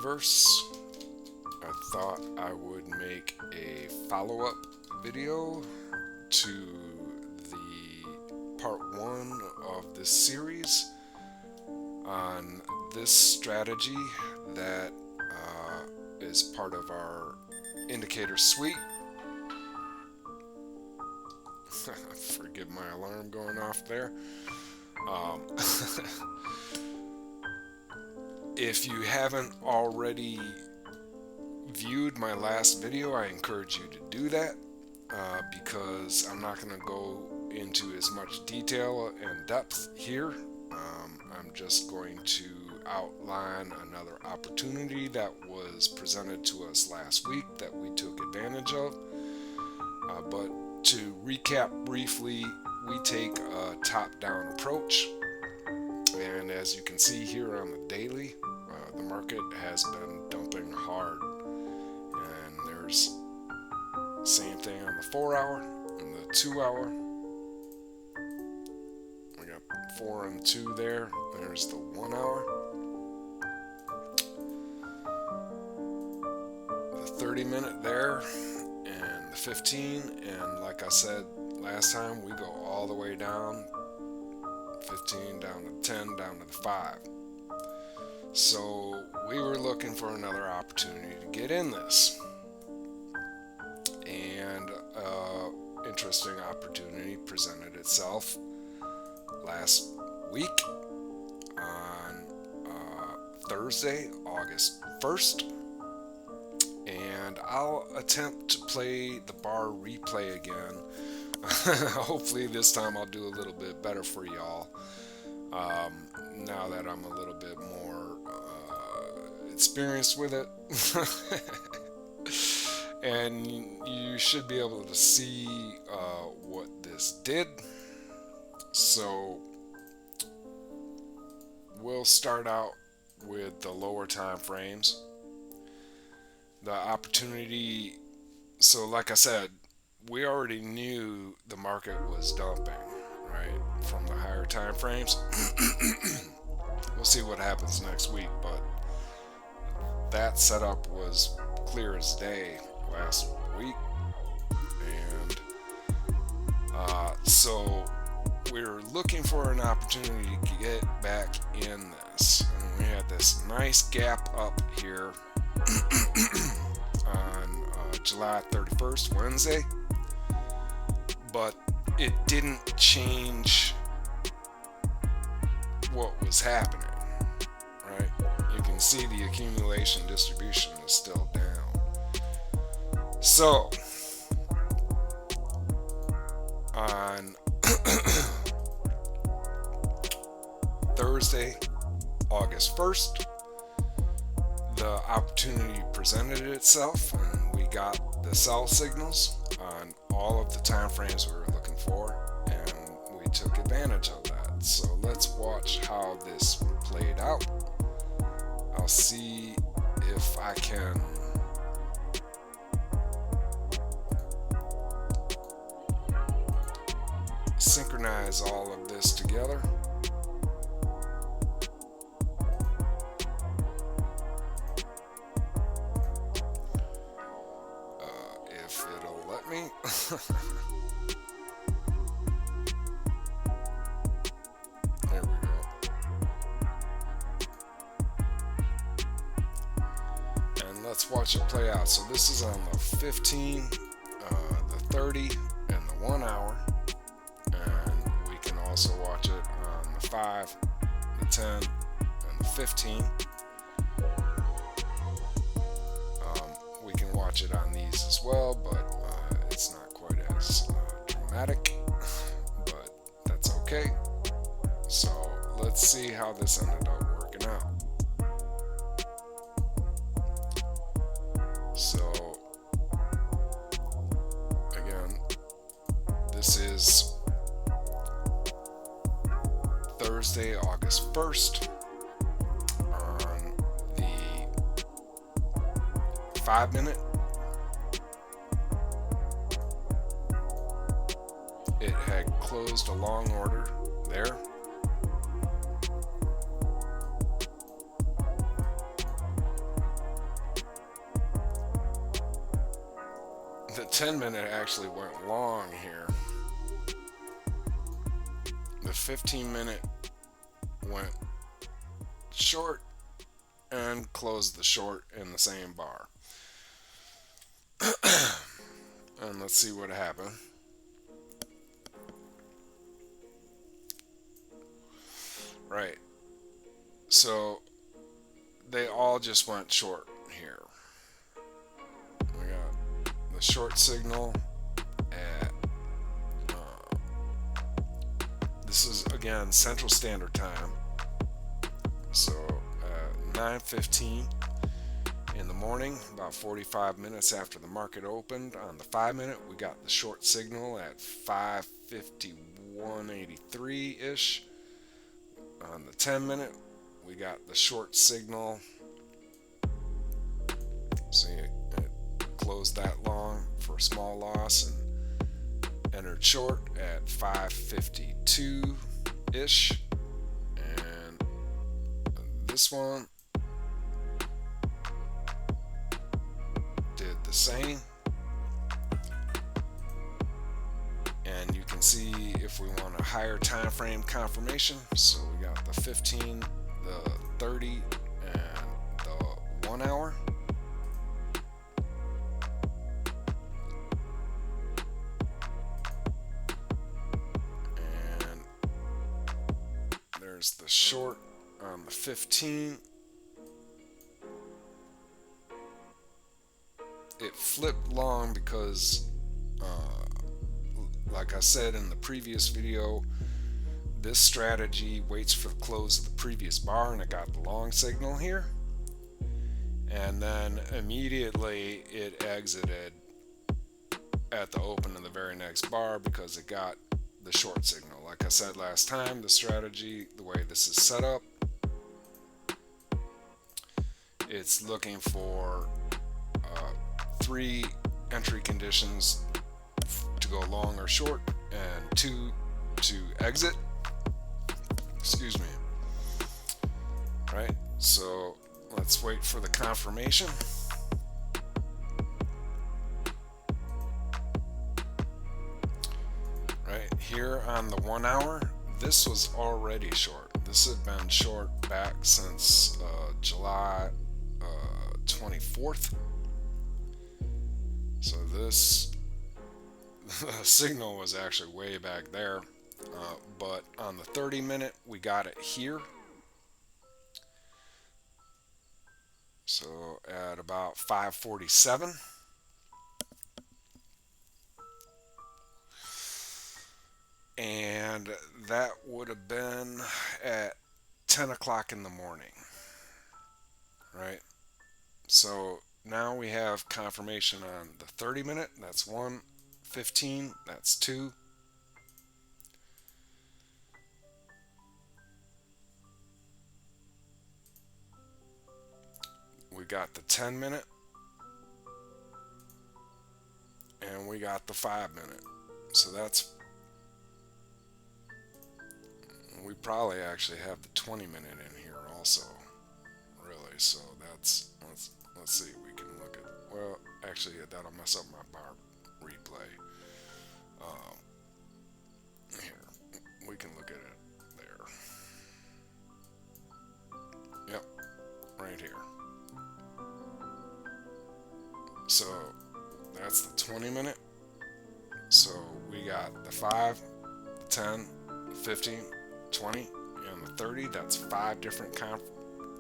universe. I thought I would make a follow-up video to the part 1 of this series on this strategy that is part of our indicator suite. Forgive my alarm going off there. If you haven't already viewed my last video, I encourage you to do that because I'm not going to go into as much detail and depth here. I'm just going to outline another opportunity that was presented to us last week that we took advantage of. But to recap briefly, we take a top-down approach, and as you can see here on the daily, the market has been dumping hard, and there's the same thing on the 4-hour and the 2-hour. We got 4 and 2 there. There's the 1-hour, the 30-minute there, and the 15. And like I said last time, we go all the way down, 15 down to 10, down to the 5. So we were looking for another opportunity to get in this, and interesting opportunity presented itself last week on Thursday, August 1st, and I'll attempt to play the bar replay again. Hopefully this time I'll do a little bit better for y'all now that I'm a little bit more experienced with it. And you should be able to see what this did. So we'll start out with the lower time frames. The opportunity, so like I said, we already knew the market was dumping, right, from the higher time frames. We'll see what happens next week, but that setup was clear as day last week, and so we're looking for an opportunity to get back in this, and we had this nice gap up here on July 31st, Wednesday, but it didn't change what was happening, right? You can see the accumulation distribution is still down. So on Thursday, August 1st, the opportunity presented itself, and we got the sell signals on all of the time frames we were looking for, and we took advantage of that. So let's watch how this played out. I'll see if I can synchronize all of this together. If it'll let me. There we go. And let's watch it play out. So this is on the 15, the 30, and the 1-hour. And we can also watch it on the 5, the 10, and the 15. We can watch it on these as well, but it's not quite as dramatic, but that's okay. So let's see how this ended up working out. So again, this is Thursday, August 1st on the 5-minute. It had closed a long order there. 10-minute actually went long here. The 15-minute went short and closed the short in the same bar. And let's see what happened. Right. So they all just went short here. We got the short signal at this is again Central Standard Time. So at 9:15 in the morning, about 45 minutes after the market opened, on the 5-minute, we got the short signal at 5:51.83 ish. On the 10-minute, we got the short signal. See, it closed that long for a small loss and entered short at 5:52 ish. And this one did the same. And you can see if we want a higher time frame confirmation, so we got the 15, the 30, and the 1 hour. And there's the short on the 15. It flipped long because like I said in the previous video, this strategy waits for the close of the previous bar, and it got the long signal here, and then immediately it exited at the open of the very next bar because it got the short signal. Like I said last time, the strategy, the way this is set up, it's looking for 3 entry conditions to go long or short and 2 to exit. Excuse me. Right, so let's wait for the confirmation. Right here on the 1 hour, this was already short. This had been short back since July 24th. So this signal was actually way back there, but on the 30-minute we got it here. So at about 5:47, and that would have been at 10 o'clock in the morning, right? So now we have confirmation on the 30-minute, that's 1, 15, that's 2. We got the 10-minute, and we got the 5-minute. So that's, we probably actually have the 20-minute in here also, really. So that's, let's see, we can look at, well, actually that'll mess up my bar replay. Here, we can look at it there. Yep, right here. So that's the 20-minute. So we got the 5, 10, 15, 20, and the 30. That's 5 different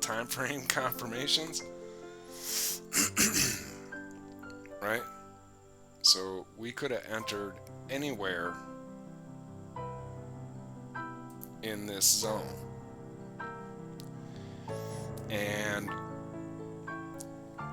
time frame confirmations. Right? So we could have entered anywhere in this zone. And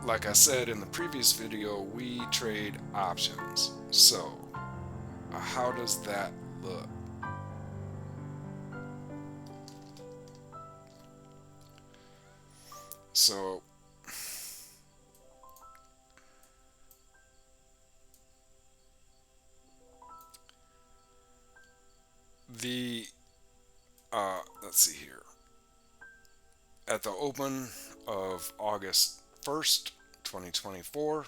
like I said in the previous video, we trade options. So how does that look? So the let's see here. At the open of August 1st, 2024,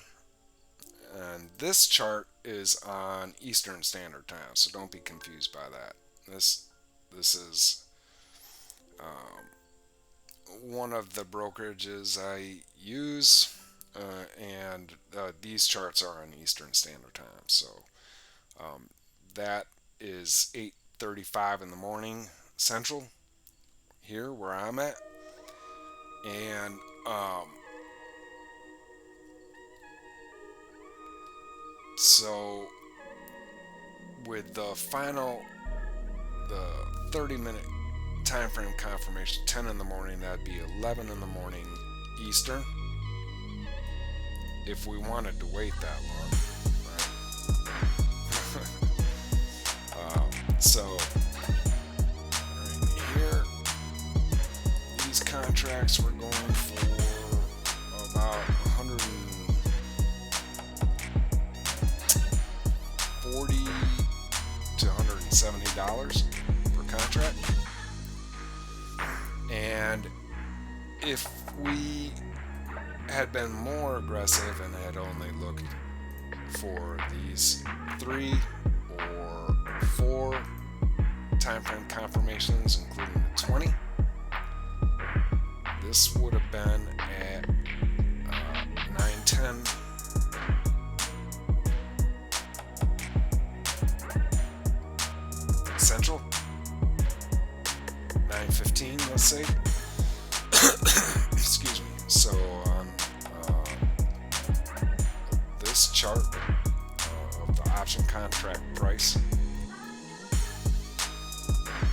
And this chart is on Eastern Standard Time, so don't be confused by that. This is one of the brokerages I use, and these charts are on Eastern Standard Time. So that is 8:35 in the morning Central here where I'm at, and so with the 30-minute time frame confirmation, 10 in the morning, that'd be 11 in the morning Eastern. If we wanted to wait that long, right? So right here, these contracts were going for about 140 to $170 per contract. And if we had been more aggressive and had only looked for these 3 or 4 time frame confirmations, including the 20, this would have been at 9:10 Central, 9:15, let's say. Excuse me. So on this chart of the option contract price,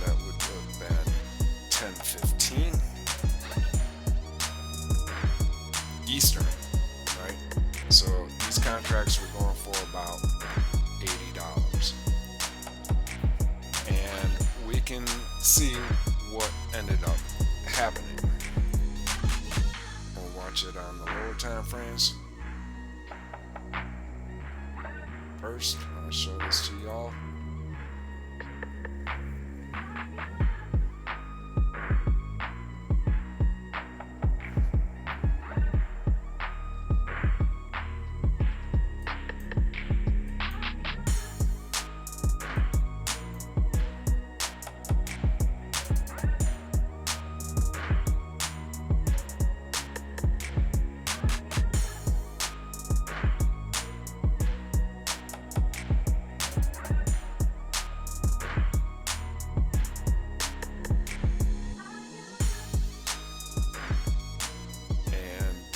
that would have been 10:15 Eastern, right? So these contracts were going for about $80, and we can see what ended up happening. We'll watch it on the lower time frames. First, I'll show this to y'all.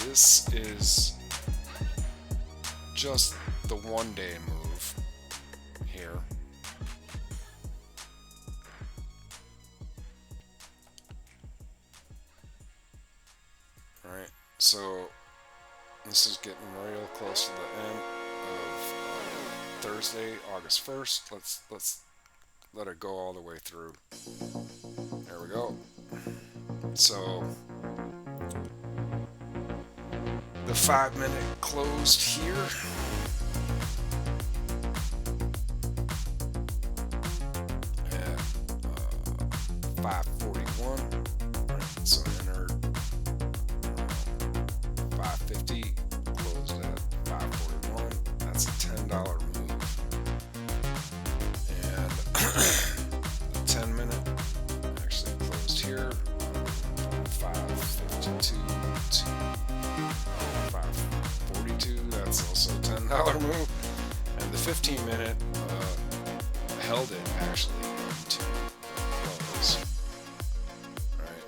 This is just the 1-day move here. Alright, so this is getting real close to the end of Thursday, August 1st. Let's let it go all the way through. There we go. So the 5-minute closed here. At 5:41. Right, so entered 5:50, closed at 5:41. That's a $10 move. And the 10-minute actually closed here. 5:52 to 5:42, that's also a $10 move. And the 15-minute held it actually to close. Right.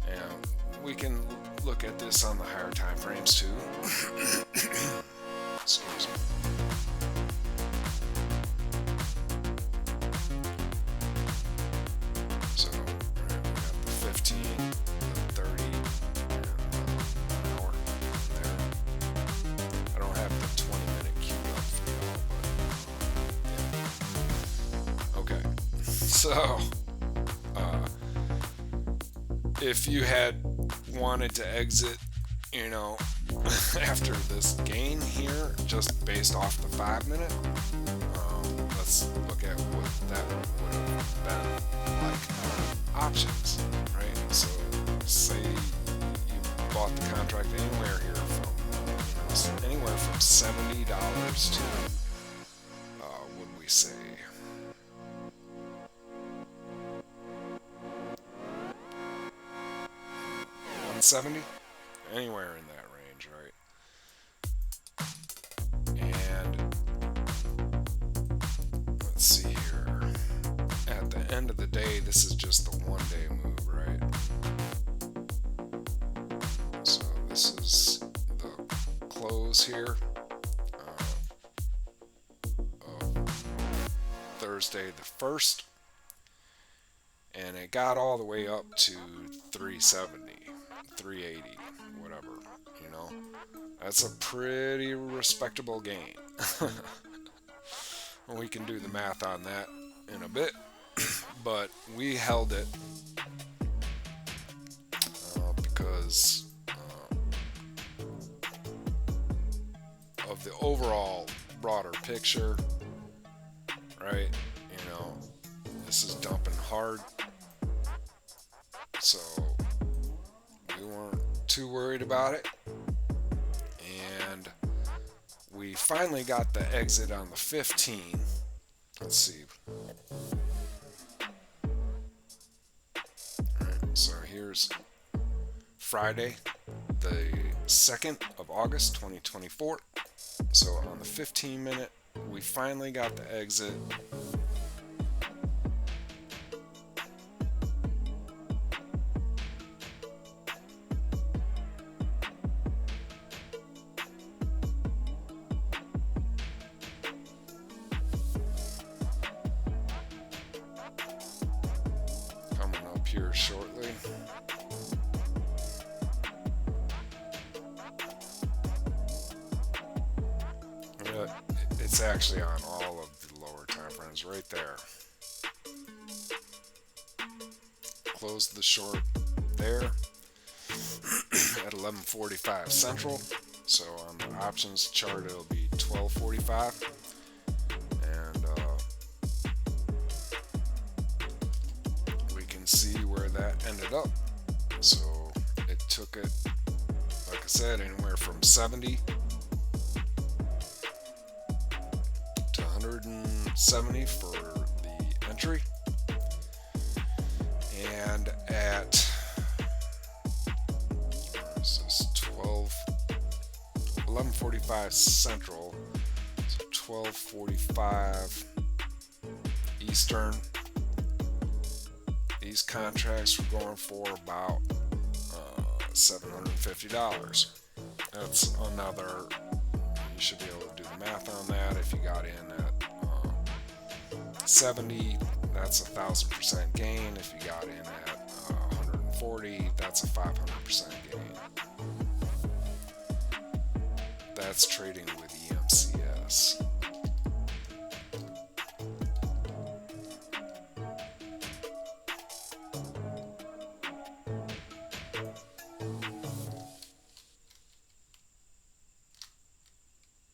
And we can look at this on the higher time frames too. Excuse me. So we got the 15, the 30, and the 1 hour there. I don't have the 20-minute queued up for y'all, but yeah. Okay. So if you had wanted to exit, after this gain here, just based off the 5-minute, let's look at what that would have been like on options, right? So say you bought the contract anywhere here from anywhere from $70 to, what would we say, $170, anywhere in that range, right? And let's see here. At the end of the day, this is just the one-day move, right? So this is the close here of Thursday the 1st, and it got all the way up to 370, 380, whatever, you know. That's a pretty respectable gain. We can do the math on that in a bit, but we held it because of the overall broader picture, right? You know, this is dumping hard, so we weren't too worried about it, and we finally got the exit on the 15. Let's see. Alright, so here's Friday, the 2nd of August, 2024. So on the 15-minute, we finally got the exit. Coming up here shortly. It's actually on all of the lower time frames right there. Closed the short there at 11:45 Central. So on the options chart, it'll be 12:45, and we can see where that ended up. So it took it, like I said, anywhere from 70 to 170 for the entry, and at this is 11:45 Central, so 12:45 Eastern. These contracts were going for about $750. That's another, you should be able to do the math on that. If you got in at 70, that's 1,000% gain. If you got in at 140, that's a 500% gain. That's trading with EMCS.